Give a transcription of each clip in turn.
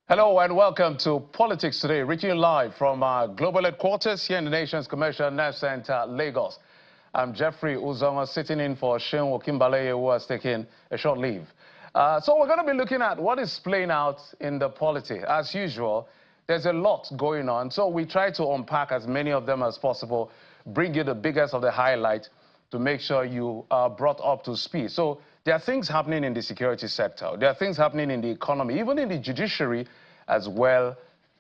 Hello and welcome to Politics Today, reaching you live from our global headquarters here in the nation's commercial nerve center, Lagos. I'm Jeffrey Uzoma, sitting in for Sheun Okinbaleye, who has taken a short leave. So we're going to be looking at what is playing out in the polity. As usual, there's a lot going on, so we try to unpack as many of them as possible, bring you the biggest of the highlights to make sure you are brought up to speed. So there are things happening in the security sector. There are things happening in the economy, even in the judiciary, as well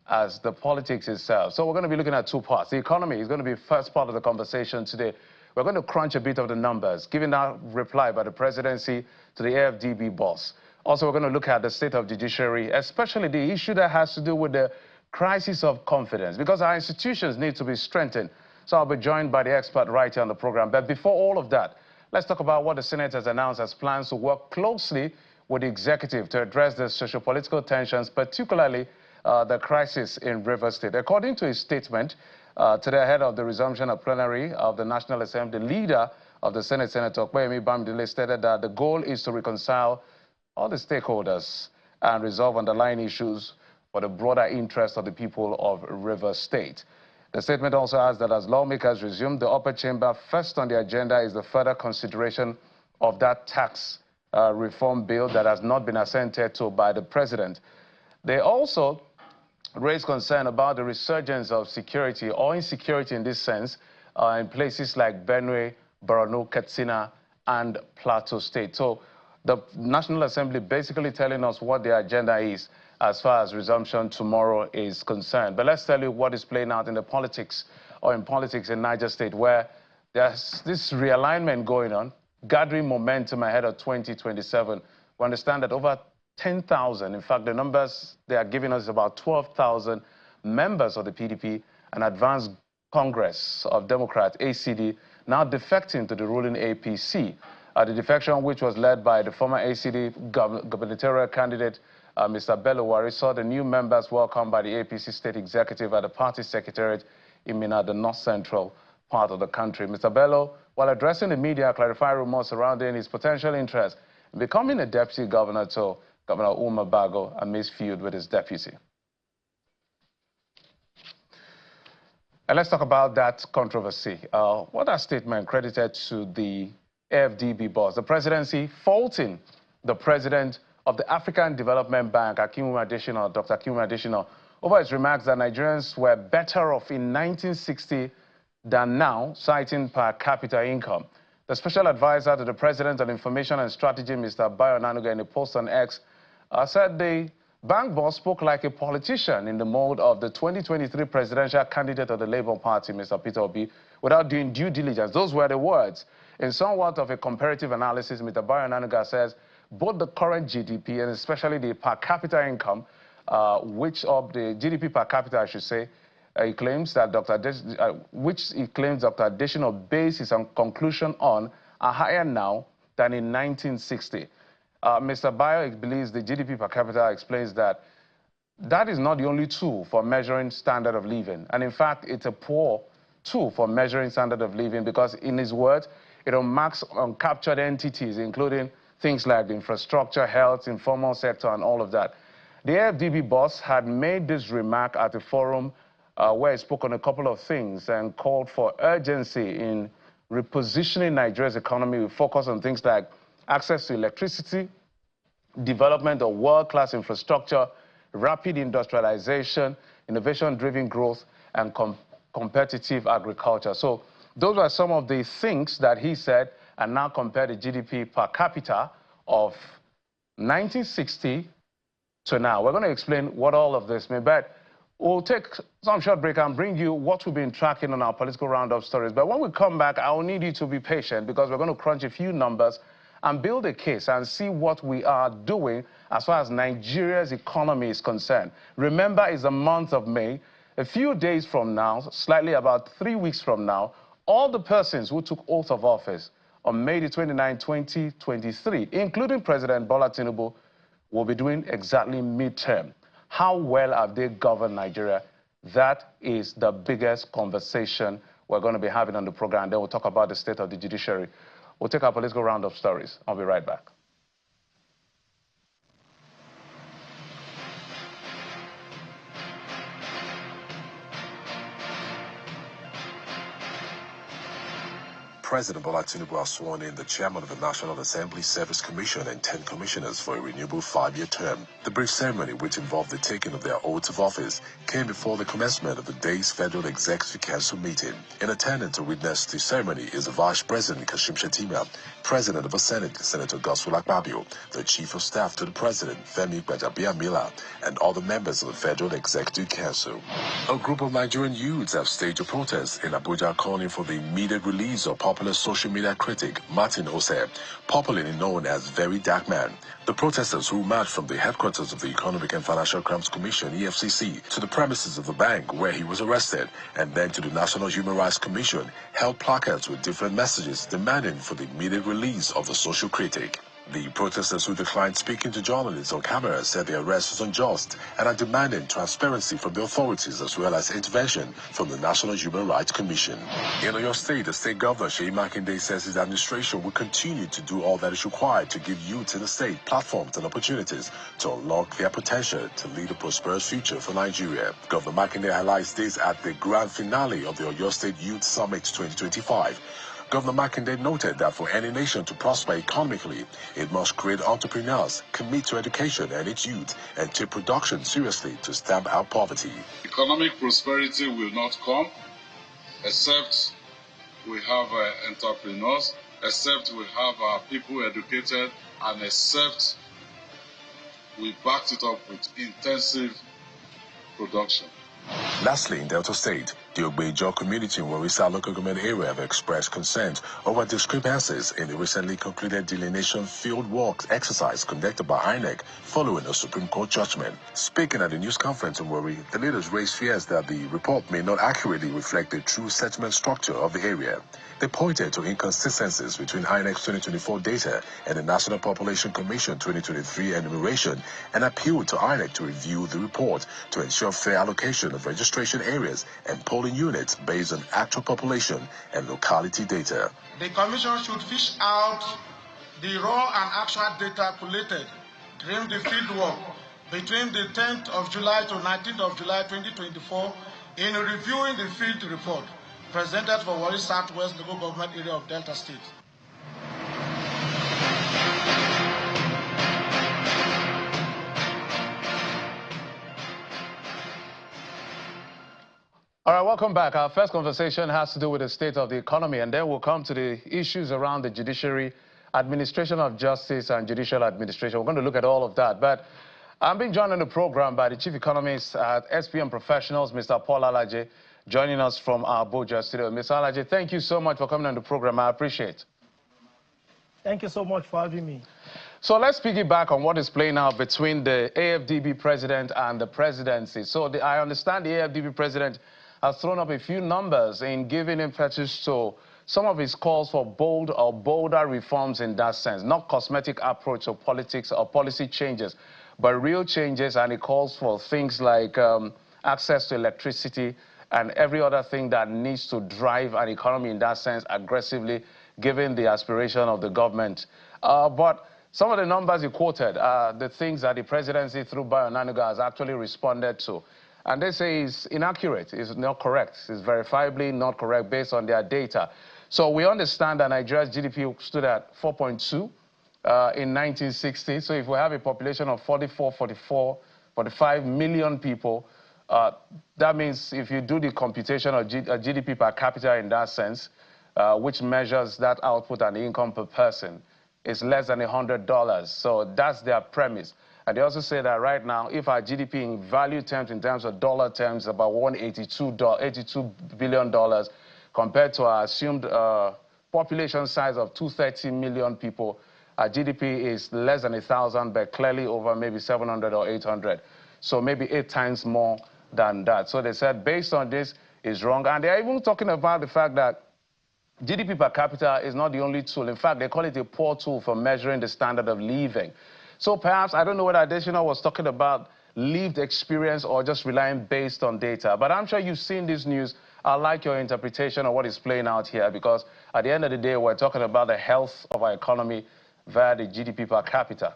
as the politics itself. So we're going to be looking at two parts. The economy is going to be the first part of the conversation today. We're going to crunch a bit of the numbers, giving that reply by the presidency to the AFDB boss. Also, we're going to look at the state of judiciary, especially the issue that has to do with the crisis of confidence, because our institutions need to be strengthened. So I'll be joined by the expert right here on the program. But before all of that, let's talk about what the Senate has announced as plans to work closely with the executive to address the socio-political tensions, particularly the crisis in Rivers State. According to his statement today ahead of the resumption of plenary of the National Assembly, the leader of the Senate, Senator Okoyemi Bamidele, stated that the goal is to reconcile all the stakeholders and resolve underlying issues for the broader interest of the people of Rivers State. The statement also adds that as lawmakers resume the upper chamber, first on the agenda is the further consideration of that tax reform bill that has not been assented to by the president. They also raised concern about the resurgence of security or insecurity in this sense in places like Benue, Borno, Katsina, and Plateau State. So the National Assembly basically telling us what their agenda is as far as resumption tomorrow is concerned. But let's tell you what is playing out in the politics or in politics in Niger State, where there's this realignment going on, gathering momentum ahead of 2027. We understand that over 10,000, in fact, the numbers they are giving us is about 12,000 members of the PDP and Advanced Congress of Democrats, ACD, now defecting to the ruling APC. The defection, which was led by the former ACD gubernatorial candidate, Mr. Bello Wari, saw the new members welcomed by the APC state executive at the party secretariat in Minna, the north-central part of the country. Mr. Bello, while addressing the media, clarified rumors surrounding his potential interest in becoming a deputy governor to Governor Umar Bago amidst feud with his deputy. And let's talk about that controversy. What that statement credited to the AFDB boss, the presidency faulting the president of the African Development Bank, Adeshina, Dr. Adeshina, over his remarks that Nigerians were better off in 1960 than now, citing per capita income. The special advisor to the President on Information and Strategy, Mr. Bayo Nanuga, in a post on X, said the bank boss spoke like a politician in the mode of the 2023 presidential candidate of the Labour Party, Mr. Peter Obi, without doing due diligence. Those were the words. In somewhat of a comparative analysis, Mr. Bayo Nanuga says both the current GDP and especially the per capita income, which of the GDP per capita, I should say, he claims that which he claims Dr. Adeshina based his conclusion on, are higher now than in 1960. Mr. Bayo believes the GDP per capita explains that that is not the only tool for measuring standard of living. And in fact, it's a poor tool for measuring standard of living because, in his words, it marks uncaptured entities, including things like the infrastructure, health, informal sector, and all of that. The AFDB boss had made this remark at a forum where he spoke on a couple of things and called for urgency in repositioning Nigeria's economy with focus on things like access to electricity, development of world-class infrastructure, rapid industrialization, innovation-driven growth, and competitive agriculture. So those were some of the things that he said, and now compare the GDP per capita of 1960 to now. We're going to explain what all of this means, but we'll take some short break and bring you what we've been tracking on our political roundup stories. But when we come back, I'll need you to be patient because we're going to crunch a few numbers and build a case and see what we are doing as far as Nigeria's economy is concerned. Remember, it's the month of May. A few days from now, slightly about 3 weeks from now, all the persons who took oath of office on May the 29th, 2023, including President Bola Tinubu, will be doing exactly midterm. How well have they governed Nigeria? That is the biggest conversation we're going to be having on the program. Then we'll talk about the state of the judiciary. We'll take our political roundup stories. I'll be right back. President Bola Tinubu has sworn in the chairman of the National Assembly Service Commission and 10 commissioners for a renewable 5-year term. The brief ceremony, which involved the taking of their oaths of office, came before the commencement of the day's Federal Executive Council meeting. In attendance to witness the ceremony is the Vice President Kashim Shettima, President of the Senate Senator Godswill Akpabio, the Chief of Staff to the President Femi Gbajabiamila, and other members of the Federal Executive Council. A group of Nigerian youths have staged a protest in Abuja calling for the immediate release of popular social media critic Martin Ose, popularly known as Very Dark Man. The protesters, who marched from the headquarters of the Economic and Financial Crimes Commission (EFCC) to the premises of the bank where he was arrested, and then to the National Human Rights Commission, held placards with different messages demanding for the immediate release of the social critic. The protesters, who declined speaking to journalists on camera, said the arrest was unjust and are demanding transparency from the authorities as well as intervention from the National Human Rights Commission. In Oyo State, the state governor Seyi Makinde says his administration will continue to do all that is required to give youths in the state platforms and opportunities to unlock their potential to lead a prosperous future for Nigeria. Governor Makinde highlights this at the grand finale of the Oyo State Youth Summit 2025. Governor Makinde noted that for any nation to prosper economically, it must create entrepreneurs, commit to education and its youth, and take production seriously to stamp out poverty. Economic prosperity will not come except we have entrepreneurs, except we have our people educated, and except we backed it up with intensive production. Lastly, in Delta State, the Ogbejo community in Warisa local government area have expressed concern over discrepancies in the recently concluded delineation field work exercise conducted by INEC following a Supreme Court judgment. Speaking at the news conference in Warri, the leaders raised fears that the report may not accurately reflect the true settlement structure of the area. They pointed to inconsistencies between INEC's 2024 data and the National Population Commission 2023 enumeration, and appealed to INEC to review the report to ensure fair allocation of registration areas and polling units based on actual population and locality data. The Commission should fish out the raw and actual data collated during the fieldwork between the 10th of July to 19th of July 2024 in reviewing the field report presented for Warri Southwest Local Government Area of Delta State. All right, welcome back. Our first conversation has to do with the state of the economy, and then we'll come to the issues around the judiciary, administration of justice, and judicial administration. We're going to look at all of that. But I'm being joined on the program by the chief economist at SPM Professionals, Mr. Paul Alaje, joining us from our Abuja studio. Mr. Alaje, thank you so much for coming on the program. I appreciate it. Thank you so much for having me. So let's piggyback on what is playing out between the AFDB president and the presidency. So I understand the AFDB president has thrown up a few numbers in giving impetus to some of his calls for bold or bolder reforms in that sense, not cosmetic approach to politics or policy changes, but real changes, and he calls for things like access to electricity and every other thing that needs to drive an economy in that sense aggressively, given the aspiration of the government. But some of the numbers you quoted are the things that the presidency through Bayo Onanuga has actually responded to. And they say it's inaccurate, it's not correct, it's verifiably not correct based on their data. So we understand that Nigeria's GDP stood at 4.2 in 1960. So if we have a population of 45 million people, that means if you do the computation of GDP per capita in that sense, which measures that output and income per person, it's less than $100. So that's their premise. And they also say that right now, if our GDP in value terms, in terms of dollar terms, about $82 billion, compared to our assumed population size of 230 million people, our GDP is less than 1,000, but clearly over maybe 700 or 800. So maybe 8 times more than that. So they said based on this is wrong. And they're even talking about the fact that GDP per capita is not the only tool. In fact, they call it a poor tool for measuring the standard of living. So perhaps, I don't know whether Adeshina was talking about lived experience or just relying based on data. But I'm sure you've seen this news. I like your interpretation of what is playing out here, because at the end of the day, we're talking about the health of our economy via the GDP per capita.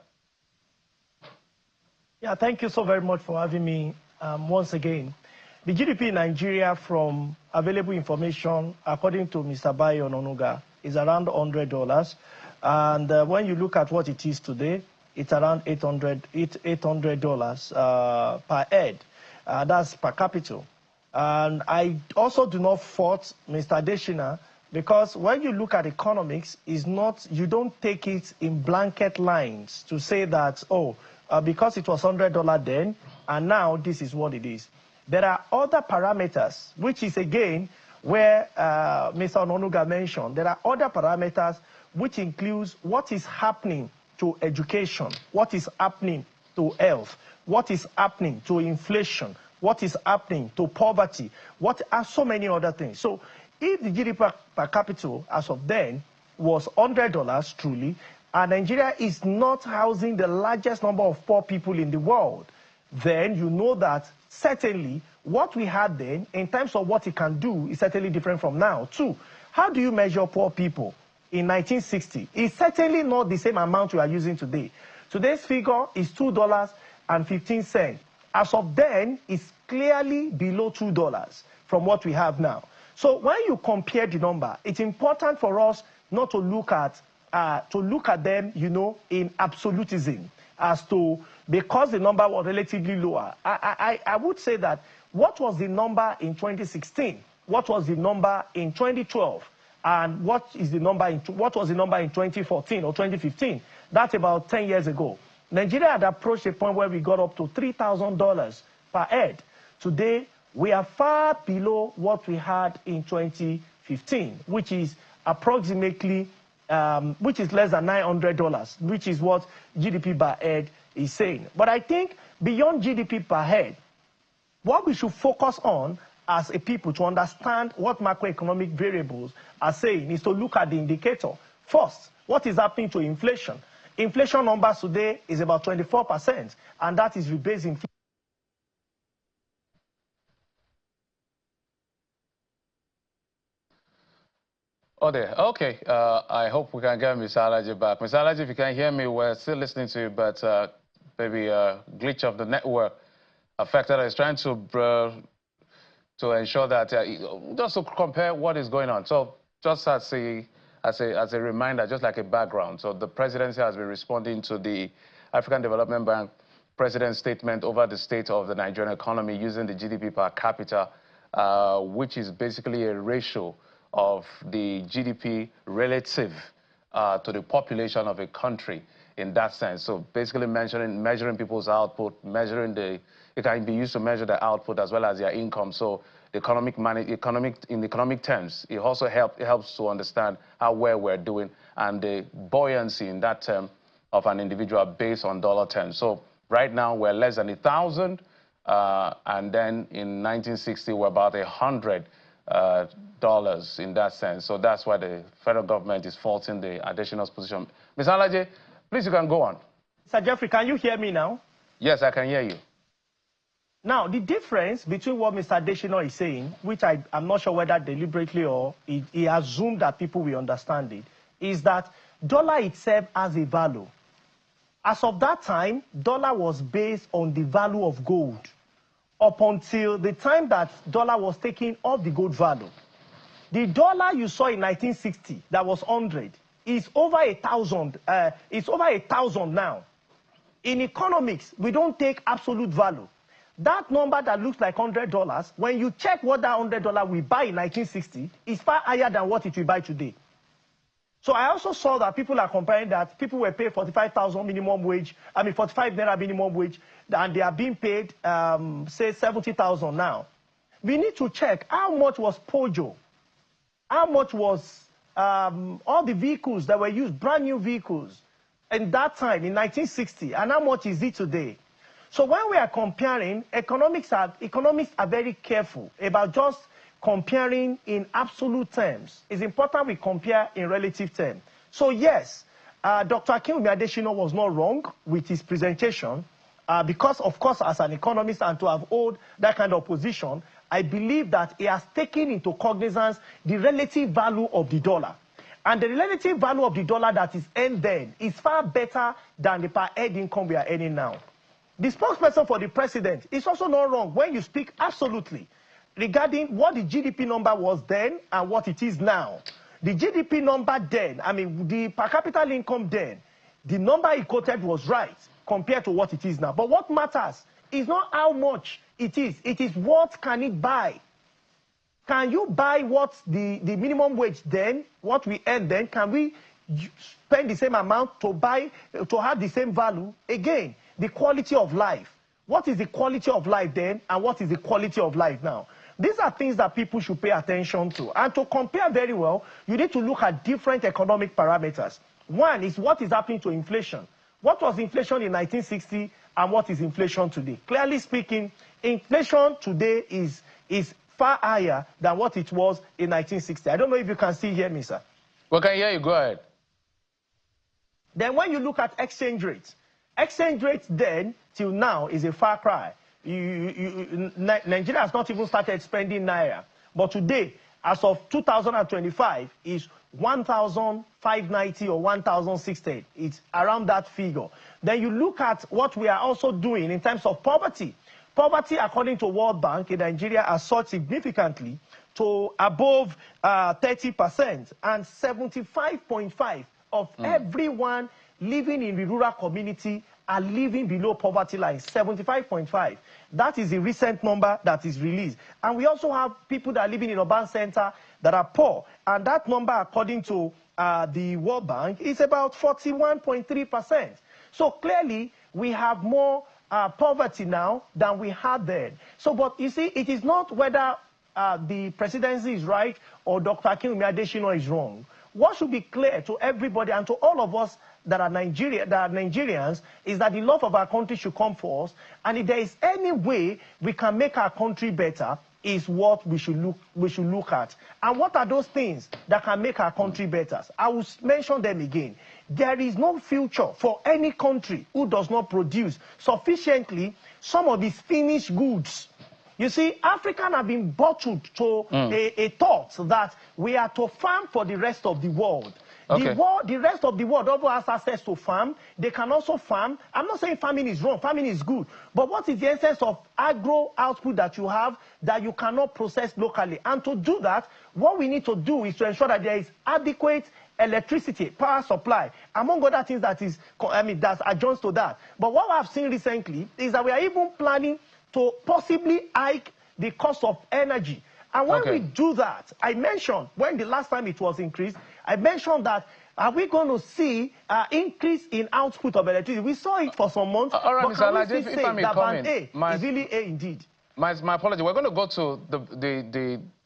Yeah, thank you so very much for having me once again. The GDP in Nigeria, from available information, according to Mr. Bayo Onanuga, is around $100. And when you look at what it is today, it's around $800 per head. That's per capita. And I also do not fault Mr. Adeshina, because when you look at economics, is not, you don't take it in blanket lines to say that, because it was $100 then, and now this is what it is. There are other parameters, which is again where Mr. Ononuga mentioned. There are other parameters which includes what is happening to education, what is happening to health, what is happening to inflation, what is happening to poverty, what are so many other things. So if the GDP per capita as of then was $100 truly, and Nigeria is not housing the largest number of poor people in the world, then you know that certainly what we had then in terms of what it can do is certainly different from now. Two, how do you measure poor people in 1960? It's certainly not the same amount we are using today. Today's figure is $2.15. As of then, it's clearly below $2 from what we have now. So when you compare the number, it's important for us not to look at them, you know, in absolutism as to, because the number was relatively lower. I would say that what was the number in 2016? What was the number in 2012? And what was the number in 2014 or 2015? That's about 10 years ago. Nigeria had approached a point where we got up to $3,000 per head. Today, we are far below what we had in 2015, which is approximately, which is less than $900, which is what GDP per head is saying. But I think beyond GDP per head, what we should focus on as a people to understand what macroeconomic variables are saying is to look at the indicator. First, what is happening to inflation? Inflation numbers today is about 24%, and that is rebased inflation. Oh, there. Okay. I hope we can get Ms. Alaji back. Ms. Alaji, if you can hear me, we're still listening to you, but maybe a glitch of the network affected us. Trying to ensure that, just to compare what is going on. So just as a reminder, just like a background. So the presidency has been responding to the African Development Bank president's statement over the state of the Nigerian economy using the GDP per capita, which is basically a ratio of the GDP relative to the population of a country in that sense. So basically measuring people's output, it can be used to measure the output as well as their income. So the in economic terms, it also helps to understand how well we're doing and the buoyancy in that term of an individual based on dollar terms. So right now we're less than 1,000, and then in 1960 we're about $100 in that sense. So that's why the federal government is faulting the Adeshina's position. Ms. Alaji, please, you can go on. Sir Jeffrey, can you hear me now? Yes, I can hear you. Now, the difference between what Mr. Adeshina is saying, which I'm not sure whether deliberately or he assumed that people will understand it, is that dollar itself has a value. As of that time, dollar was based on the value of gold up until the time that dollar was taking off the gold value. The dollar you saw in 1960, that was 100, is over 1,000. It's over 1,000 now. In economics, we don't take absolute value. That number that looks like $100, when you check what that $100 will buy in 1960, is far higher than what it will buy today. So I also saw that people are comparing that people were paid 45,000 minimum wage, 45 naira minimum wage, and they are being paid, say, 70,000 now. We need to check how much was Pojo, how much was all the vehicles that were used, brand new vehicles, in that time, in 1960, and how much is it today? So when we are comparing, economics are very careful about just comparing in absolute terms. It's important we compare in relative terms. So yes, Dr. Akinwumi Adeshina was not wrong with his presentation because, of course, as an economist and to have held that kind of position, I believe that he has taken into cognizance the relative value of the dollar. And the relative value of the dollar that is earned then is far better than the per head income we are earning now. The spokesperson for the president is also not wrong when you speak absolutely regarding what the GDP number was then and what it is now. The GDP number then, I mean, the per capita income then, the number he quoted was right compared to what it is now. But what matters is not how much it is what can it buy. Can you buy what the minimum wage then, what we earn then? Can we spend the same amount to buy, to have the same value? Again, the quality of life. What is the quality of life then, and what is the quality of life now? These are things that people should pay attention to. And to compare very well, you need to look at different economic parameters. One is what is happening to inflation. What was inflation in 1960 and what is inflation today? Clearly speaking, inflation today is far higher than what it was in 1960. I don't know if you can still hear me, sir. We can hear you. Go ahead. Then when you look at exchange rates then till now is a far cry. Nigeria has not even started spending naira. But today, as of 2025, is 1,590 or 1,600. It's around that figure. Then you look at what we are also doing in terms of poverty. Poverty, according to World Bank, in Nigeria has soared significantly to above 30%, and 75.5% of everyone living in the rural community are living below poverty line, 75.5%. That is the recent number that is released. And we also have people that are living in urban center that are poor. And that number, according to the World Bank, is about 41.3%. So clearly, we have more poverty now than we had then. So, but you see, it is not whether the presidency is right or Dr. Adeshina is wrong. What should be clear to everybody and to all of us that are Nigerians is that the love of our country should come first, and if there is any way we can make our country better, is what we should look at. And what are those things that can make our country better? I will mention them again. There is no future for any country who does not produce sufficiently some of these finished goods. You see, Africans have been bottled to a thought that we are to farm for the rest of the world. Okay. The rest of the world also has access to farm. They can also farm. I'm not saying farming is wrong. Farming is good. But what is the essence of agro output that you have that you cannot process locally? And to do that, what we need to do is to ensure that there is adequate electricity, power supply, among other things that is, that adjoins to that. But what I've seen recently is that we are even planning to possibly hike the cost of energy. And when we do that, I mentioned, when the last time it was increased, I mentioned that are we going to see an increase in output of electricity? We saw it for some months, all right, but Mr. can we say that band A is really A indeed? My apology. We're going to go to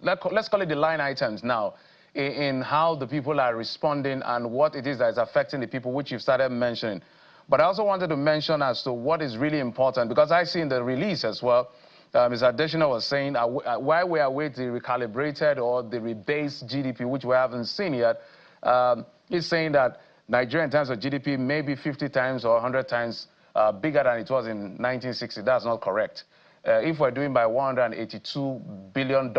let's call it the line items now, in how the people are responding and what it is that is affecting the people, which you've started mentioning. But I also wanted to mention as to what is really important, because I see in the release as well, Ms. Adeshina was saying why we await the recalibrated or the rebased GDP, which we haven't seen yet. He's saying that Nigeria, in terms of GDP, may be 50 times or 100 times bigger than it was in 1960. That's not correct. If we're doing by $182 billion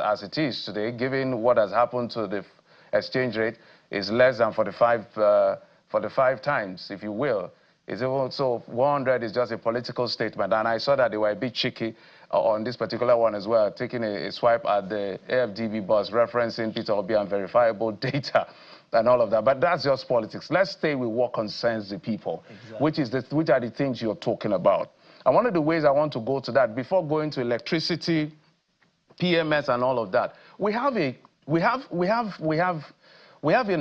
as it is today, given what has happened to the exchange rate, is less than 45 times, if you will. Is also 100 is just a political statement, and I saw that they were a bit cheeky on this particular one as well, taking a swipe at the AFDB boss, referencing Peter Obi and verifiable data and all of that. But that's just politics. Let's stay with what concerns the people, which are the things you're talking about. And one of the ways I want to go to that, before going to electricity, PMS, and all of that, we have an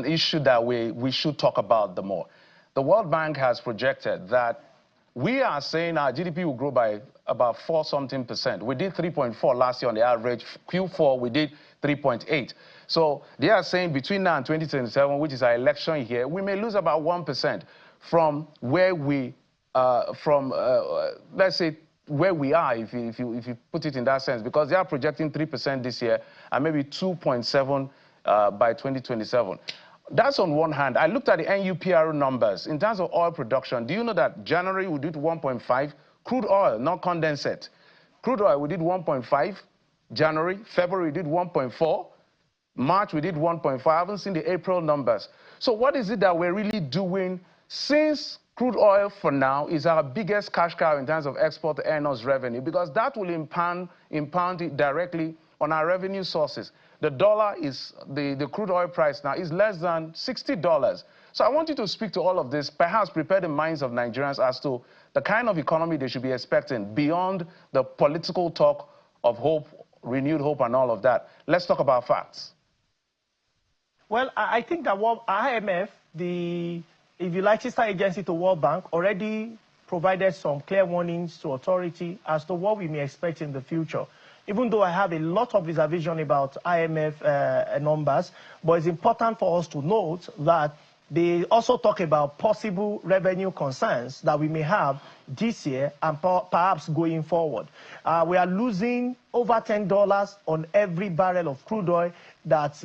issue that we should talk about the more. The World Bank has projected that we are saying our GDP will grow by about 4-something%. We did 3.4 last year on the average. Q4, we did 3.8. So they are saying between now and 2027, which is our election year, we may lose about 1% from where we, let's say, where we are, if you put it in that sense, because they are projecting 3% this year and maybe 2.7 by 2027. That's on one hand. I looked at the NUPRO numbers. In terms of oil production, do you know that January we did 1.5? Crude oil, not condensate. Crude oil, we did 1.5. January, February, we did 1.4. March, we did 1.5. I haven't seen the April numbers. So what is it that we're really doing, since crude oil for now is our biggest cash cow in terms of export earners revenue, because that will impound it directly on our revenue sources. The dollar is, the crude oil price now is less than $60. So I want you to speak to all of this, perhaps prepare the minds of Nigerians as to the kind of economy they should be expecting beyond the political talk of hope, renewed hope and all of that. Let's talk about facts. Well, I think that IMF, if you like, sister agency to World Bank, already provided some clear warnings to authority as to what we may expect in the future. Even though I have a lot of reservation about IMF numbers, but it's important for us to note that they also talk about possible revenue concerns that we may have this year and perhaps going forward. We are losing over $10 on every barrel of crude oil that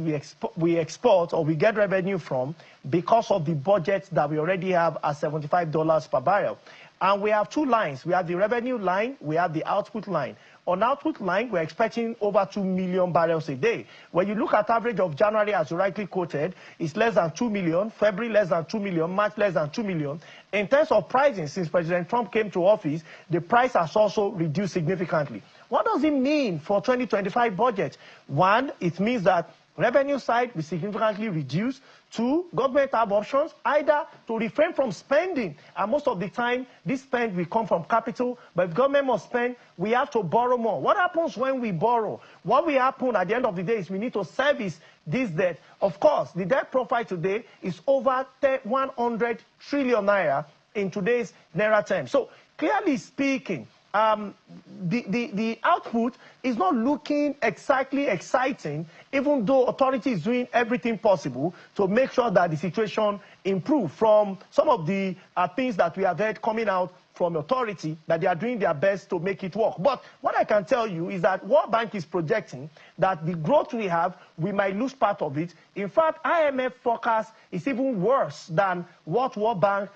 we export or we get revenue from because of the budget that we already have at $75 per barrel. And we have two lines. We have the revenue line, we have the output line. On output line, we're expecting over 2 million barrels a day. When you look at average of January, as you rightly quoted, it's less than 2 million, February less than 2 million, March less than 2 million. In terms of pricing, since President Trump came to office, the price has also reduced significantly. What does it mean for 2025 budget? One, it means that revenue side will significantly reduce. Two, government have options either to refrain from spending, and most of the time this spend will come from capital, but if government must spend, we have to borrow more. What happens when we borrow? What will happen at the end of the day is we need to service this debt. Of course, the debt profile today is over 100 trillion naira in today's naira terms. So clearly speaking, the output is not looking exactly exciting, even though authority is doing everything possible to make sure that the situation improves. From some of the things that we have heard coming out from authority, that they are doing their best to make it work. But what I can tell you is that World Bank is projecting that the growth we have, we might lose part of it. In fact, IMF forecast is even worse than what World Bank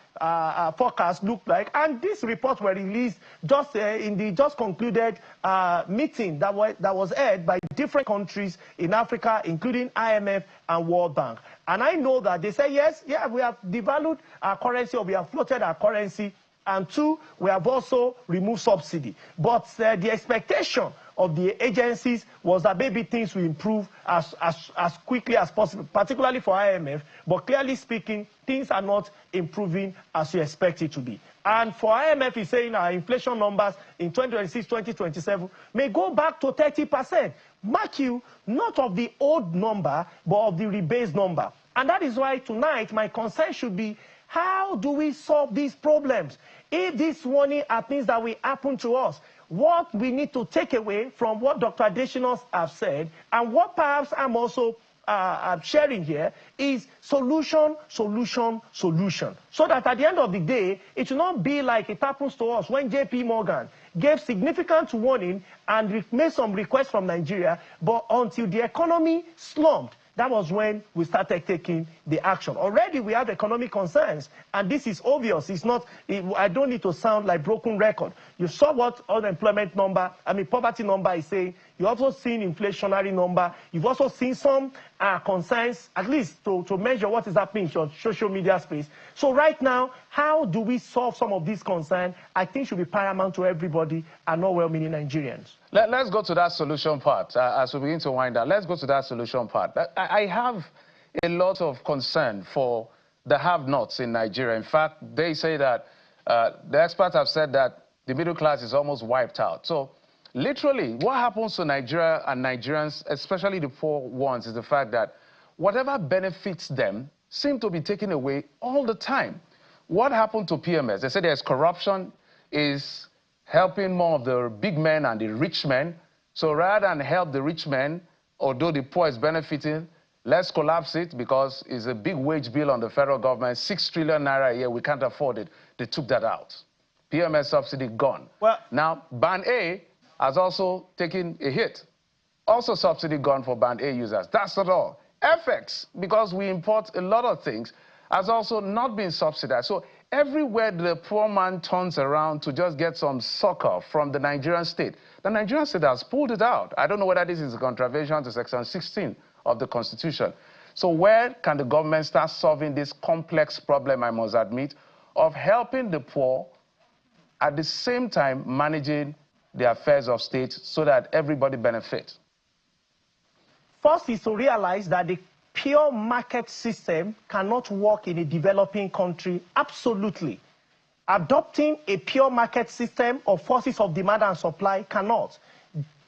forecast looked like. And these reports were released just in the just concluded meeting that was held by different countries in Africa, including IMF and World Bank. And I know that they say, yes, yeah, we have devalued our currency, or we have floated our currency. And two, we have also removed subsidy. But the expectation of the agencies was that maybe things will improve as quickly as possible, particularly for IMF. But clearly speaking, things are not improving as you expect it to be. And for IMF, is saying our inflation numbers in 2026, 2027 may go back to 30%. Mark you, not of the old number, but of the rebased number. And that is why tonight my concern should be, how do we solve these problems? If this warning happens that will happen to us, what we need to take away from what Dr. Adeshina have said, and what perhaps I'm also sharing here, is solution, solution, solution. So that at the end of the day, it will not be like it happens to us when JP Morgan gave significant warning and made some requests from Nigeria, but until the economy slumped, that was when we started taking the action. Already we have economic concerns, and this is obvious. It's not, I don't need to sound like broken record. You saw what unemployment number, poverty number is saying. You've also seen inflationary number. You've also seen some concerns, at least to measure what is happening in your social media space. So right now, how do we solve some of these concerns? I think should be paramount to everybody and not well-meaning Nigerians. Let's go to that solution part as we begin to wind down. Let's go to that solution part. I have a lot of concern for the have-nots in Nigeria. In fact, they say that the experts have said that the middle class is almost wiped out. So literally, what happens to Nigeria and Nigerians, especially the poor ones, is the fact that whatever benefits them seem to be taken away all the time. What happened to PMS? They say there's corruption, is helping more of the big men and the rich men. So rather than help the rich men, although the poor is benefiting, let's collapse it because it's a big wage bill on the federal government, 6 trillion naira a year, we can't afford it. They took that out. PMS subsidy gone. Well, now, Band A has also taken a hit. Also subsidy gone for Band A users. That's not all. FX, because we import a lot of things, has also not been subsidized. So everywhere the poor man turns around to just get some succor from the Nigerian state, the Nigerian state has pulled it out. I don't know whether this is a contravention to Section 16 of the Constitution. So where can the government start solving this complex problem, I must admit, of helping the poor at the same time managing the affairs of state so that everybody benefits? First is to realize that the pure market system cannot work in a developing country. Absolutely. Adopting a pure market system of forces of demand and supply cannot.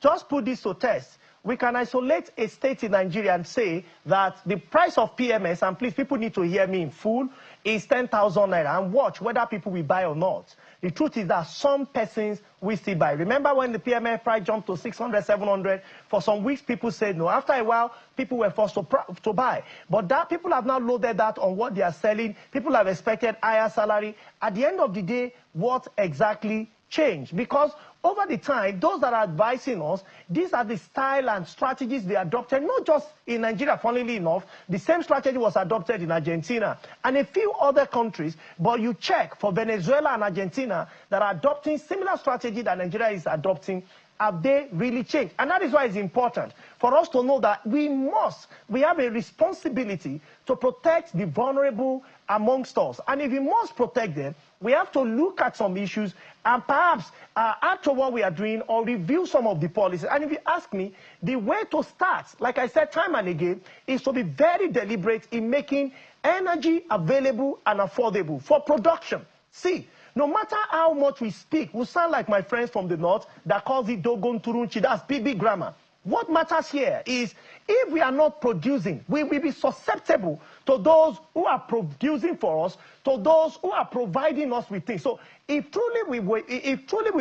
Just put this to test. We can isolate a state in Nigeria and say that the price of PMS, and please, people need to hear me in full, is 10,000 naira, and watch whether people will buy or not. The truth is that some persons will still buy. Remember when the PMS price jumped to 600, 700? For some weeks, people said no. After a while, people were forced to buy. But that people have now loaded that on what they are selling. People have expected higher salary. At the end of the day, what exactly changed? Because over the time, those that are advising us, these are the style and strategies they adopted, not just in Nigeria, funnily enough. The same strategy was adopted in Argentina and a few other countries, but you check for Venezuela and Argentina that are adopting similar strategy that Nigeria is adopting. Have they really changed? And that is why it's important for us to know that we have a responsibility to protect the vulnerable amongst us. And if we must protect them, we have to look at some issues and perhaps add to what we are doing or review some of the policies. And if you ask me, the way to start, like I said time and again, is to be very deliberate in making energy available and affordable for production. See, no matter how much we speak, we sound like my friends from the north that calls it Dogon Turunchi. That's big grammar. What matters here is if we are not producing, we will be susceptible to those who are producing for us, to those who are providing us with things. So if truly we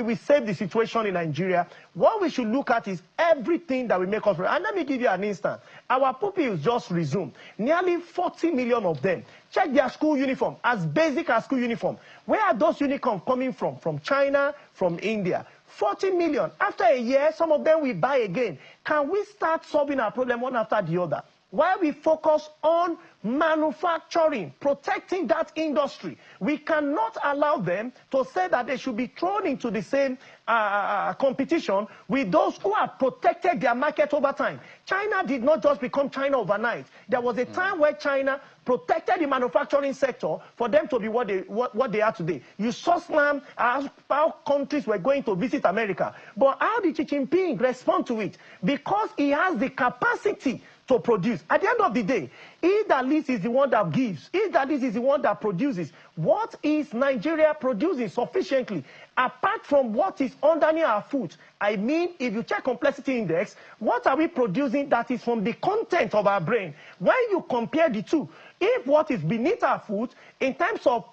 will save the situation in Nigeria, what we should look at is everything that we make us. And let me give you an instance. Our pupils just resumed. Nearly 40 million of them. Check their school uniform, as basic as school uniform. Where are those uniforms coming from? From China, from India. 40 million. After a year, some of them will buy again. Can we start solving our problem one after the other? While we focus on manufacturing, protecting that industry, we cannot allow them to say that they should be thrown into the same competition with those who have protected their market over time. China did not just become China overnight. There was a time where China protected the manufacturing sector for them to be what they are today. You saw slam how countries were going to visit America. But how did Xi Jinping respond to it? Because he has the capacity to produce. At the end of the day, he that leads is the one that gives. He that leads is the one that produces. What is Nigeria producing sufficiently? Apart from what is underneath our foot, I mean, if you check complexity index, what are we producing that is from the content of our brain? When you compare the two, if what is beneath our foot in terms of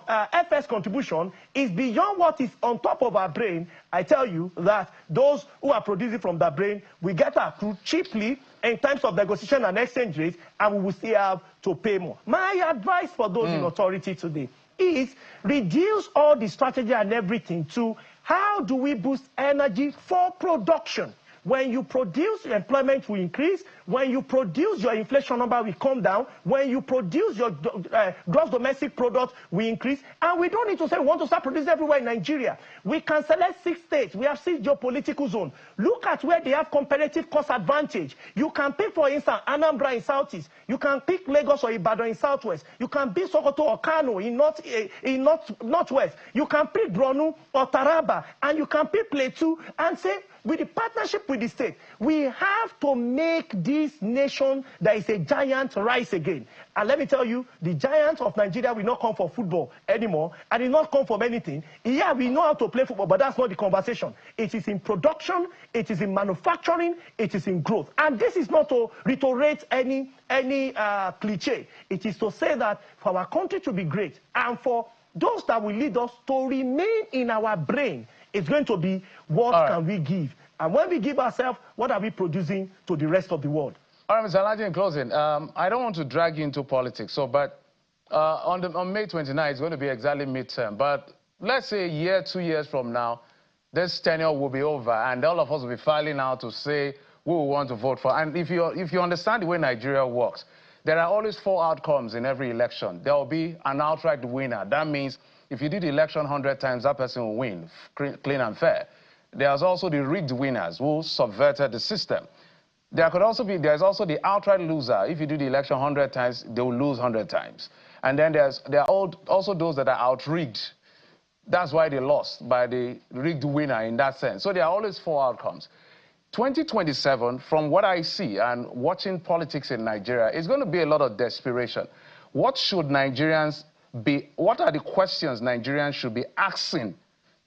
FS contribution is beyond what is on top of our brain, I tell you that those who are producing from the brain will get our crude cheaply in terms of negotiation and exchange rates, and we will still have to pay more. My advice for those in authority today is reduce all the strategy and everything to how do we boost energy for production. When you produce, your employment will increase. When you produce, your inflation number will come down. When you produce, your gross domestic product will increase. And we don't need to say we want to start producing everywhere in Nigeria. We can select 6 states. We have 6 geopolitical zones. Look at where they have comparative cost advantage. You can pick, for instance, Anambra in Southeast. You can pick Lagos or Ibadan in Southwest. You can pick Sokoto or Kano in Northwest. You can pick Borno or Taraba. And you can pick Plateau and say, with the partnership with the state, we have to make this nation that is a giant rise again. And let me tell you, the giants of Nigeria will not come for football anymore, and it will not come from anything. Yeah, we know how to play football, but that's not the conversation. It is in production, it is in manufacturing, it is in growth. And this is not to reiterate any cliche. It is to say that for our country to be great, and for those that will lead us to remain in our brain, it's going to be what can we give? And when we give ourselves, what are we producing to the rest of the world? All right, Mr. Alhaji, in closing, I don't want to drag you into politics, but on May 29th, it's going to be exactly midterm. But let's say a year, 2 years from now, this tenure will be over, and all of us will be filing out to say who we want to vote for. And if you understand the way Nigeria works, there are always 4 outcomes in every election. There will be an outright winner. That means if you did the election 100 times, that person will win, clean and fair. There's also the rigged winners who subverted the system. There's also the outright loser. If you do the election 100 times, they will lose 100 times. And then there are also those that are outrigged. That's why they lost, by the rigged winner in that sense. So there are always 4 outcomes. 2027, from what I see and watching politics in Nigeria, is going to be a lot of desperation. What should Nigerians be, what are the questions Nigerians should be asking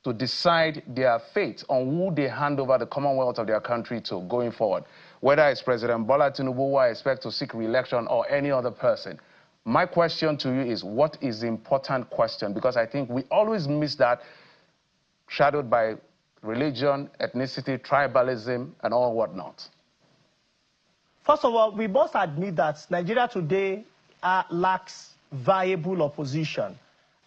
to decide their fate on who they hand over the Commonwealth of their country to going forward? Whether it's President Bola Tinubu, who I expect to seek re-election, or any other person. My question to you is, what is the important question? Because I think we always miss that, shadowed by religion, ethnicity, tribalism, and all whatnot. First of all, we must admit that Nigeria today lacks viable opposition.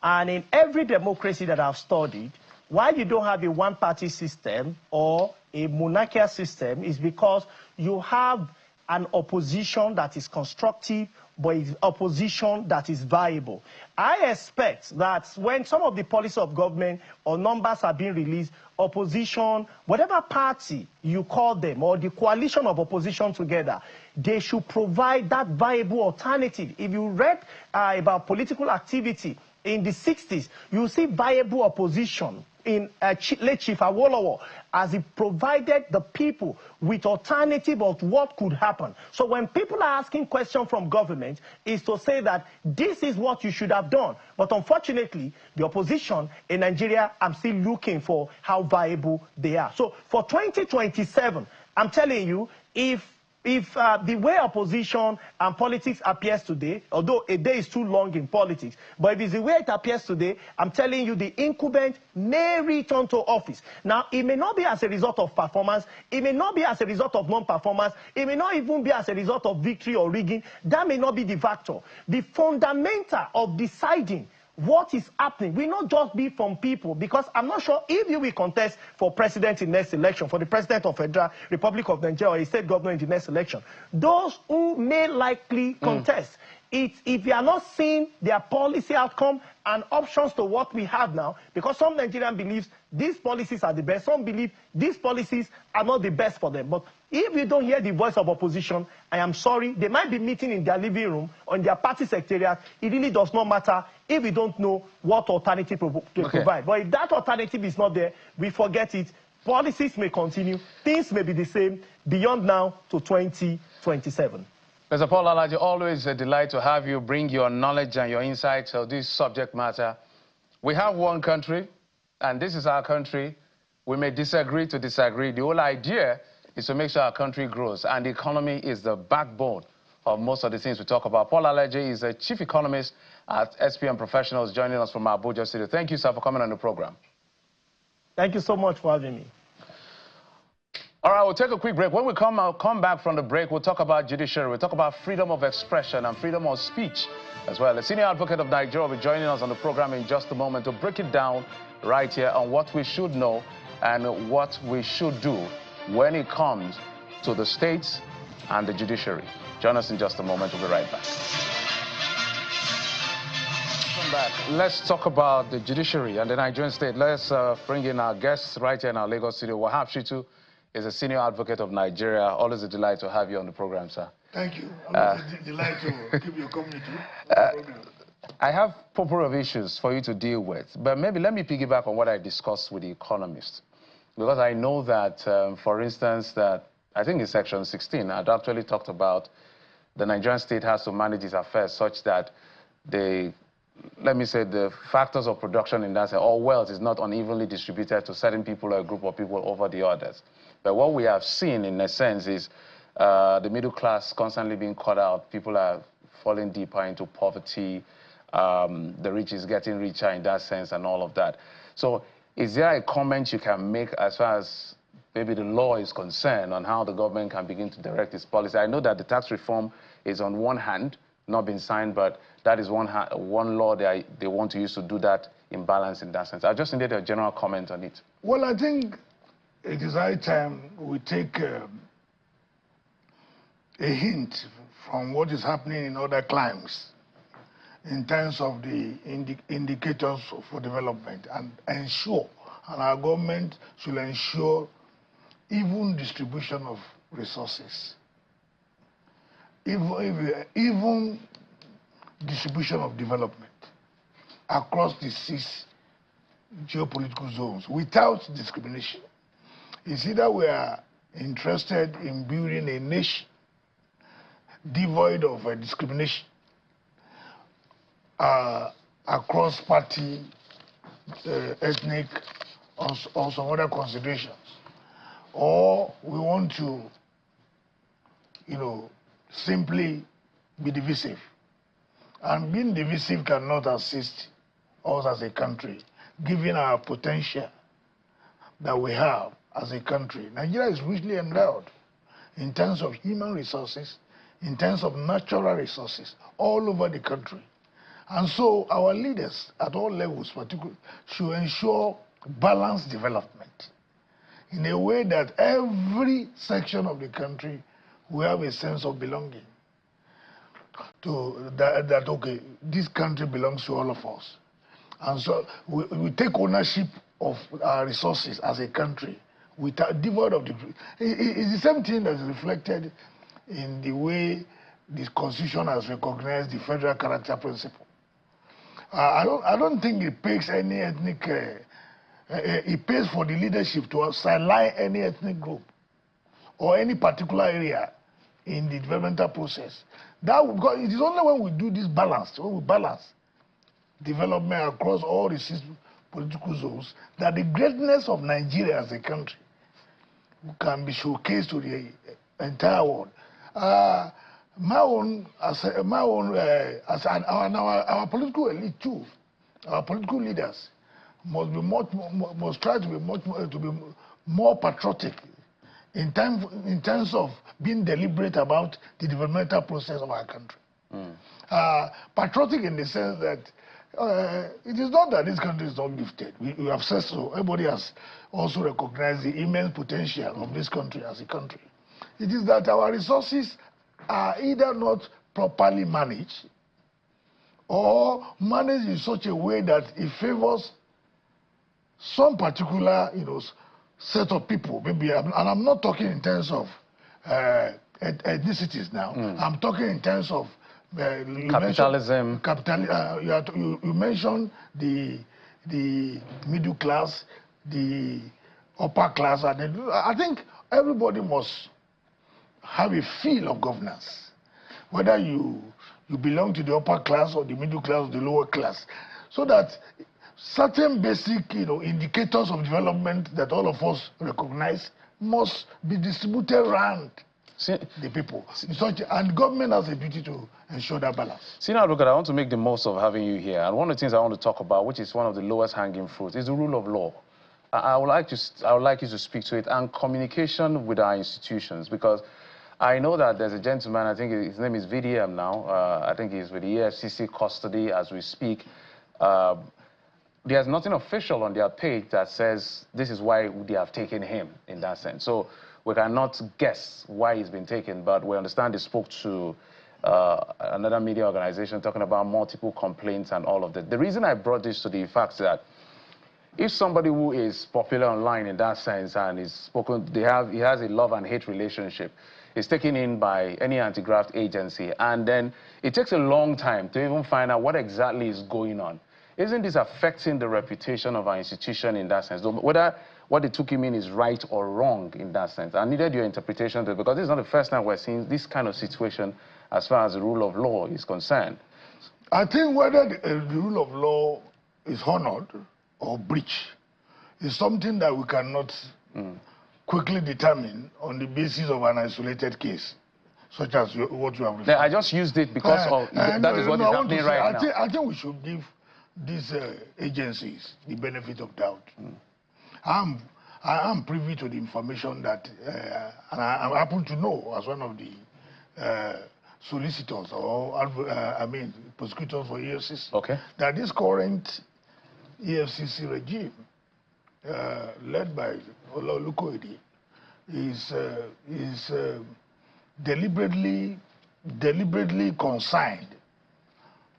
And in every democracy that I've studied, why you don't have a one-party system or a monarchical system is because you have an opposition that is constructive, but it's opposition that is viable. I expect that when some of the policies of government or numbers are being released, opposition, whatever party you call them, or the coalition of opposition together, they should provide that viable alternative. If you read about political activity in the 60s, you see viable opposition in late Chief Awolowo, as he provided the people with alternative of what could happen. So when people are asking questions from government, is to say that this is what you should have done. But unfortunately, the opposition in Nigeria, I'm still looking for how viable they are. So for 2027, I'm telling you, if the way opposition and politics appears today, although a day is too long in politics, but if it's the way it appears today, I'm telling you the incumbent may return to office. Now, it may not be as a result of performance, it may not be as a result of non-performance, it may not even be as a result of victory or rigging. That may not be the factor. The fundamental of deciding what is happening will not just be from people, because I'm not sure if you will contest for president in next election, for the president of Federal Republic of Nigeria or a state governor in the next election. Those who may likely contest, if you are not seeing their policy outcome and options to what we have now, because some Nigerian believes these policies are the best, some believe these policies are not the best for them. But if you don't hear the voice of opposition, I am sorry, they might be meeting in their living room or in their party secretariat. It really does not matter if we don't know what alternative to provide. But if that alternative is not there, we forget it. Policies may continue, things may be the same beyond now to 2027. Mr. Paul Alaji, always a delight to have you bring your knowledge and your insights of this subject matter. We have one country, and this is our country. We may disagree to disagree. The whole idea is to make sure our country grows, and the economy is the backbone of most of the things we talk about. Paul Alaji is a chief economist at SPM Professionals, joining us from Abuja City. Thank you, sir, for coming on the program. Thank you so much for having me. All right, we'll take a quick break. When we come back from the break, we'll talk about judiciary. We'll talk about freedom of expression and freedom of speech as well. The senior advocate of Nigeria will be joining us on the program in just a moment to break it down right here on what we should know and what we should do when it comes to the states and the judiciary. Join us in just a moment. We'll be right back. Welcome back. Let's talk about the judiciary and the Nigerian state. Let's bring in our guests right here in our Lagos studio. Wahab Shitu is a senior advocate of Nigeria. Always a delight to have you on the program, sir. Thank you. Always a delight to keep your company too. I have a couple of issues for you to deal with, but maybe let me piggyback on what I discussed with the economist, because I know that, for instance, that I think in section 16, I'd actually talked about the Nigerian state has to manage its affairs such that let me say, the factors of production in that, or wealth is not unevenly distributed to certain people or a group of people over the others. But what we have seen, in a sense, is the middle class constantly being cut out. People are falling deeper into poverty. The rich is getting richer in that sense and all of that. So is there a comment you can make as far as maybe the law is concerned on how the government can begin to direct its policy? I know that the tax reform is on one hand not been signed, but that is one law they want to use to do that imbalance in that sense. I just needed a general comment on it. Well, I think it is high time we take a hint from what is happening in other climes in terms of the indicators for development, and ensure, and our government should ensure, even distribution of resources, even distribution of development across the 6 geopolitical zones without discrimination. It's either we are interested in building a nation devoid of discrimination across party, ethnic, or some other considerations. Or we want to, simply be divisive. And being divisive cannot assist us as a country, given our potential that we have as a country. Nigeria is richly endowed in terms of human resources, in terms of natural resources, all over the country. And so our leaders at all levels particularly should ensure balanced development in a way that every section of the country will have a sense of belonging. That okay, this country belongs to all of us. And so we take ownership of our resources as a country without devoid of the. It's the same thing that's reflected in the way the Constitution has recognized the federal character principle. I don't think it pays any ethnic. It pays for the leadership to sideline any ethnic group or any particular area in the developmental process. Because it is only when we do this balance, when we balance development across all the six political zones, that the greatness of Nigeria as a country can be showcased to the entire world. Our political elite too, our political leaders must try to be more patriotic in terms of being deliberate about the developmental process of our country. Patriotic in the sense that it is not that this country is not gifted. We have said so. Everybody has also recognized the immense potential of this country as a country. It is that our resources are either not properly managed or managed in such a way that it favors some particular, set of people. Maybe, and I'm not talking in terms of ethnicities now. I'm talking in terms of capitalism. You mentioned the middle class, the upper class, and I think everybody must have a feel of governance, whether you belong to the upper class or the middle class or the lower class, so that certain basic indicators of development that all of us recognize must be distributed around the people. And government has a duty to ensure that balance. See now, look, I want to make the most of having you here. And one of the things I want to talk about, which is one of the lowest hanging fruits, is the rule of law. I would like you to speak to it, and communication with our institutions, because I know that there's a gentleman, I think his name is VDM now, I think he's with the EFCC custody as we speak. There's nothing official on their page that says this is why they have taken him in that sense. So we cannot guess why he's been taken, but we understand they spoke to another media organization talking about multiple complaints and all of that. The reason I brought this to the fact that if somebody who is popular online in that sense and is spoken, he has a love and hate relationship, is taken in by any anti-graft agency, and then it takes a long time to even find out what exactly is going on. Isn't this affecting the reputation of our institution in that sense? Whether what they took him in is right or wrong in that sense. I needed your interpretation to it, because this is not the first time we're seeing this kind of situation as far as the rule of law is concerned. I think whether the rule of law is honored or breached is something that we cannot quickly determine on the basis of an isolated case, such as what you have referred to. I just used it because that is what is happening right now. I think we should give these agencies the benefit of doubt. I am privy to the information that, and I happen to know as one of the solicitors or prosecutors for EFCC, that this current EFCC regime, led by Olukoyede, is deliberately consigned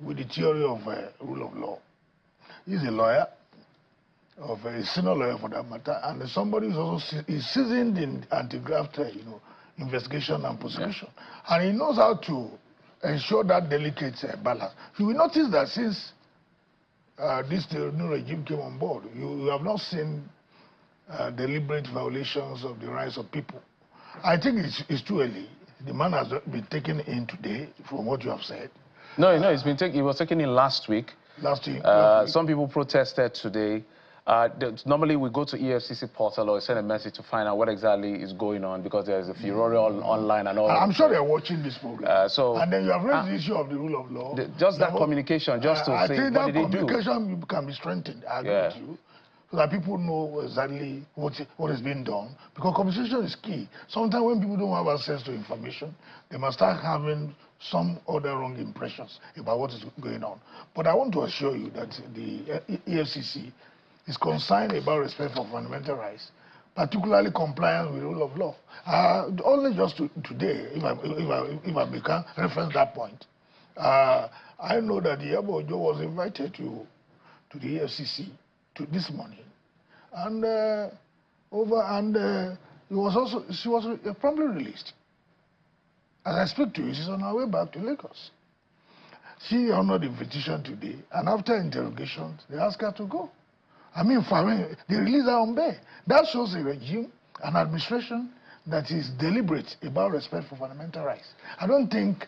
with the theory of rule of law. He's a lawyer, a senior lawyer for that matter, and somebody who's also seasoned in anti-graft, investigation and prosecution. Yeah. And he knows how to ensure that delicate balance. You will notice that since this new regime came on board, you have not seen deliberate violations of the rights of people I think it's too early. The man has been taken in today, from what you have said. No, it's been taken. It was taken in last week. Last week. Some people protested today. Normally we go to EFCC portal or send a message to find out what exactly is going on, because there's a furor online and all. I'm sure they're watching this program. And then you have raised the issue of the rule of law. Just that communication, just to say, what did they do? I think that communication can be strengthened. I agree with you. So that people know exactly what is being done. Because communication is key. Sometimes when people don't have access to information, they must start having some other wrong impressions about what is going on. But I want to assure you that the EFCC is concerned about respect for fundamental rights, particularly compliance with the rule of law. Only just today, if I can reference that point, I know that the Yabo Ojo was invited to the EFCC this morning, and she was promptly released. As I speak to you, she's on her way back to Lagos. She honored the invitation today, and after interrogations, they asked her to go. I mean, they released her on bail. That shows a regime, an administration that is deliberate about respect for fundamental rights. I don't think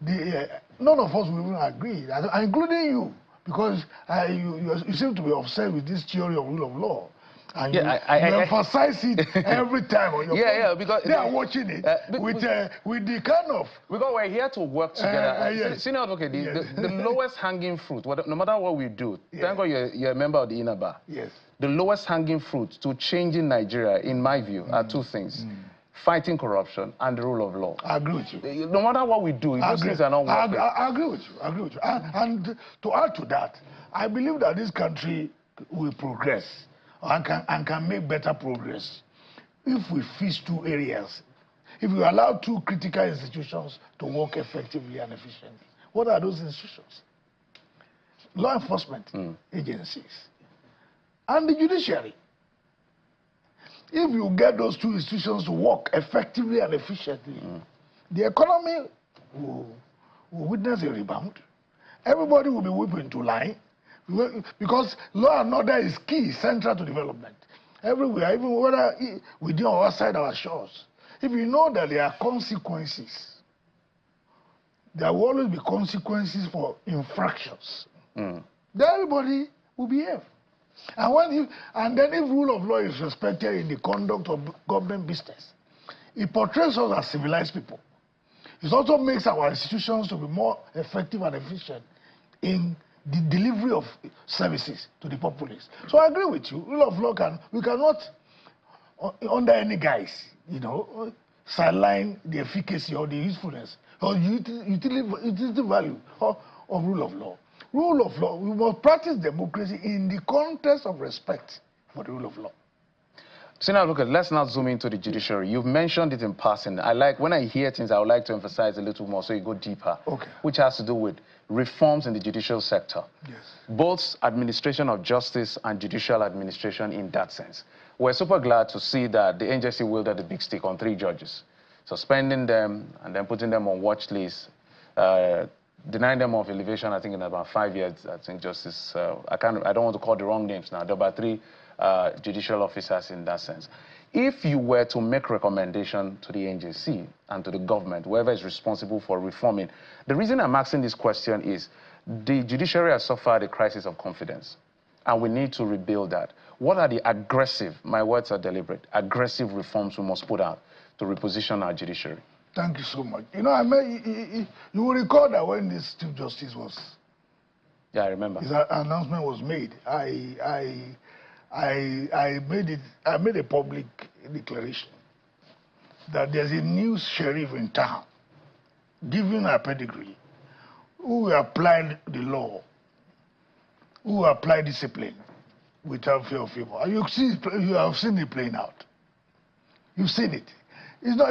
none of us will even agree, including you, because you seem to be obsessed with this theory of rule of law. And you emphasize it every time on your because they are watching it with the kind of... Because we're here to work together. Senior advocate, the lowest hanging fruit, no matter what we do, thank God you're a member of the inner bar. Yes. The lowest hanging fruit to changing Nigeria, in my view, are two things. Fighting corruption and the rule of law. I agree with you. No matter what we do, those things are not working. I agree with you. And to add to that, I believe that this country will progress and can make better progress if we fix two areas. If we allow two critical institutions to work effectively and efficiently. What are those institutions? Law enforcement agencies and the judiciary. If you get those two institutions to work effectively and efficiently, the economy will witness a rebound. Everybody will be whipped into line, because law and order is key, central to development. Everywhere, even whether within or outside our shores. If you know that there are consequences, there will always be consequences for infractions, then everybody will behave. And then if rule of law is respected in the conduct of government business, it portrays us as civilized people. It also makes our institutions to be more effective and efficient in the delivery of services to the populace. So I agree with you. Rule of law we cannot, under any guise, sideline the efficacy or the usefulness or utility value of rule of law. Rule of law, we must practice democracy in the context of respect for the rule of law. So now, look, let's now zoom into the judiciary. You've mentioned it in passing. When I hear things, I would like to emphasize a little more so you go deeper, which has to do with reforms in the judicial sector. Yes. Both administration of justice and judicial administration in that sense. We're super glad to see that the NJC wielded the big stick on 3 judges, suspending them and then putting them on watch lists, denying them of elevation, I think, in about 5 years. I think Justice, I don't want to call the wrong names now. There are about 3 judicial officers in that sense. If you were to make recommendation to the NJC and to the government, whoever is responsible for reforming, the reason I'm asking this question is the judiciary has suffered a crisis of confidence, and we need to rebuild that. What are the aggressive, my words are deliberate, aggressive reforms we must put out to reposition our judiciary? Thank you so much. You will recall that when this Chief Justice was... Yeah, I remember. His announcement was made. I made a public declaration that there's a new sheriff in town, given a pedigree, who applied the law, who applied discipline without fear of favor. You have seen it playing out. You've seen it. It's not,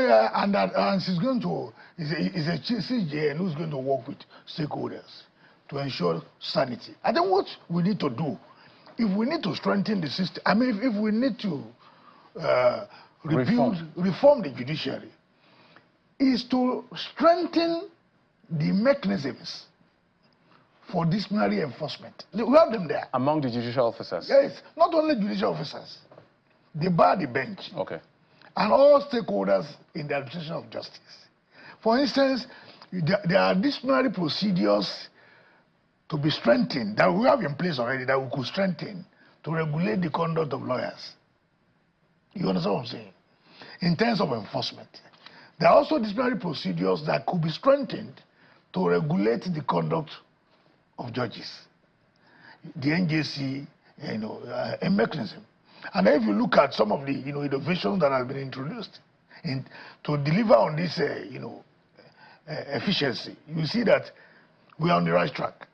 and she's going to, is a CJN who's going to work with stakeholders to ensure sanity. I think what we need to do, if we need to strengthen the system, if we need to reform the judiciary, is to strengthen the mechanisms for disciplinary enforcement. We have them there. Among the judicial officers? Yes, not only judicial officers. They bar the bench. Okay. and all stakeholders in the administration of justice. For instance, there are disciplinary procedures to be strengthened that we have in place already that we could strengthen to regulate the conduct of lawyers. You understand what I'm saying? In terms of enforcement. There are also disciplinary procedures that could be strengthened to regulate the conduct of judges. The NJC, a mechanism. And if you look at some of the innovations that have been introduced to deliver on this efficiency, you see that we are on the right track.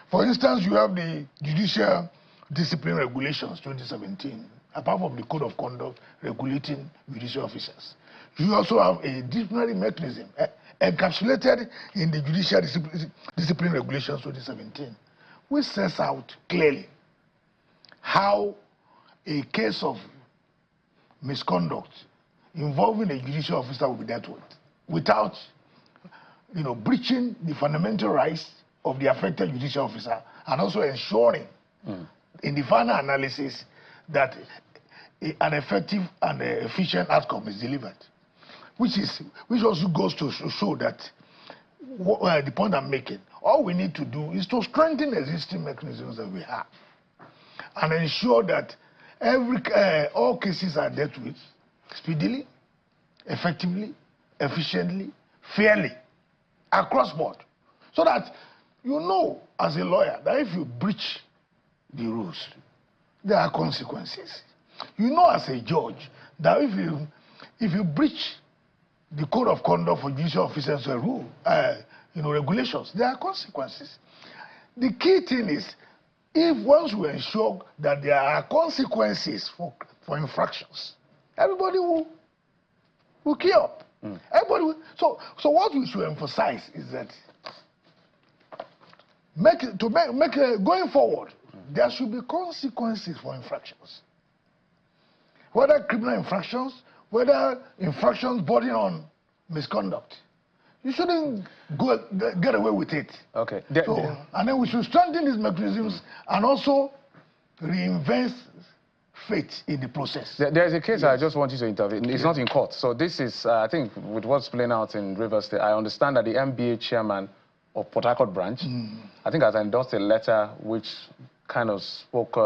For instance, you have the Judicial Discipline Regulations 2017, apart from the Code of Conduct regulating judicial officers. You also have a disciplinary mechanism encapsulated in the Judicial Discipline Regulations 2017, which sets out clearly how a case of misconduct involving a judicial officer will be dealt with without breaching the fundamental rights of the affected judicial officer, and also ensuring in the final analysis that an effective and efficient outcome is delivered. Which also goes to show that the point I'm making, all we need to do is to strengthen existing mechanisms that we have and ensure that all cases are dealt with speedily, effectively, efficiently, fairly, across board. So that you know as a lawyer that if you breach the rules, there are consequences. You know as a judge that if you breach the Code of Conduct for judicial officers regulations, there are consequences. The key thing is, if once we ensure that there are consequences for infractions, everybody will key up. Everybody will, so what we should emphasize is that going forward, there should be consequences for infractions. Whether criminal infractions, whether infractions bordering on misconduct. You shouldn't get away with it. Okay. And then we should strengthen these mechanisms and also reinvest faith in the process. There's a case I just want you to intervene. It's not in court. So this is, I think, with what's playing out in Rivers State, I understand that the MBA chairman of Port Harcourt branch, I think has endorsed a letter which kind of spoke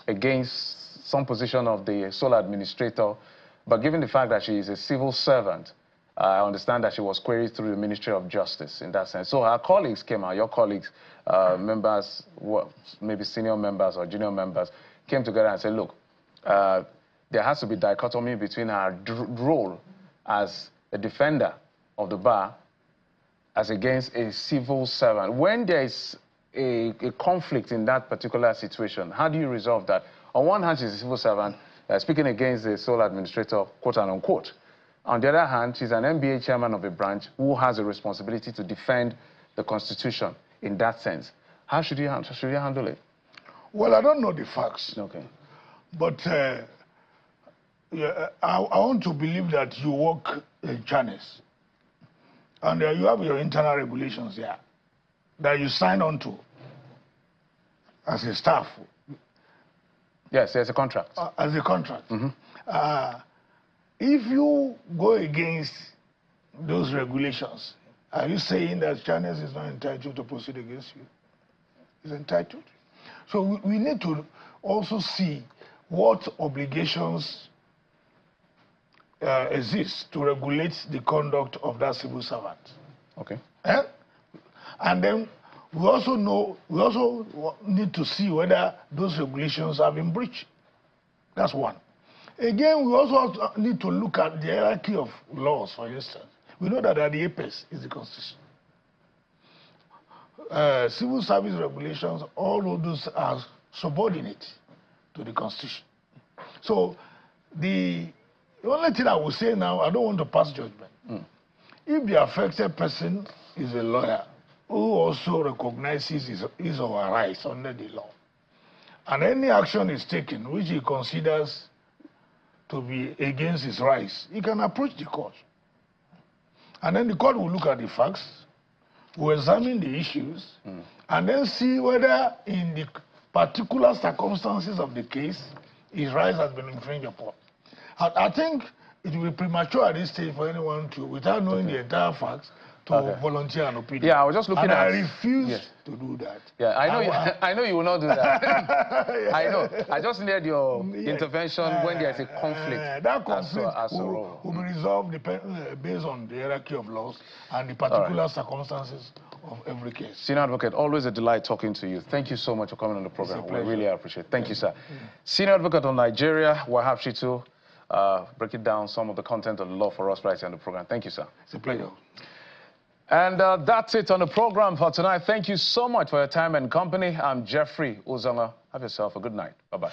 against some position of the sole administrator. But given the fact that she is a civil servant, I understand that she was queried through the Ministry of Justice in that sense. So her colleagues came out, your colleagues, members, maybe senior members or junior members, came together and said, look, there has to be dichotomy between her role as a defender of the bar as against a civil servant. When there is a conflict in that particular situation, how do you resolve that? On one hand, she's a civil servant, speaking against the sole administrator, quote and unquote. On the other hand, she's an MBA chairman of a branch who has a responsibility to defend the Constitution in that sense. How should you handle it? Well, I don't know the facts. Okay. But I want to believe that you work in Chinese. And you have your internal regulations here that you sign on to as a staff. Yes, there's a contract. As a contract. If you go against those regulations, are you saying that Chinese is not entitled to proceed against you? It's entitled. So we need to also see what obligations exist to regulate the conduct of that civil servant. Okay. And then we also need to see whether those regulations have been breached. That's one. Again, we also need to look at the hierarchy of laws, for instance. We know that at the apex is the Constitution. Civil service regulations, all of those are subordinate to the Constitution. So the only thing I will say now, I don't want to pass judgment. If the affected person is a lawyer who also recognizes his or her rights under the law, and any action is taken which he considers to be against his rights, he can approach the court. And then the court will look at the facts, will examine the issues, and then see whether in the particular circumstances of the case, his rights have been infringed upon. I think it will be premature at this stage for anyone to, without knowing the entire facts, to volunteer an opinion. Yeah, I was just looking and at... I refuse to do that. Yeah, I know, I know you will not do that. I know. I just need your intervention when there's a conflict. That conflict will be resolved based on the hierarchy of laws and the particular circumstances of every case. Senior Advocate, always a delight talking to you. Thank you so much for coming on the program. We really appreciate it. Thank you, sir. Senior Advocate on Nigeria, Wahab Shitu, breaking down some of the content of the law for us right here on the program. Thank you, sir. It's a pleasure. And that's it on the program for tonight. Thank you so much for your time and company. I'm Jeffrey Uzonga. Have yourself a good night. Bye-bye.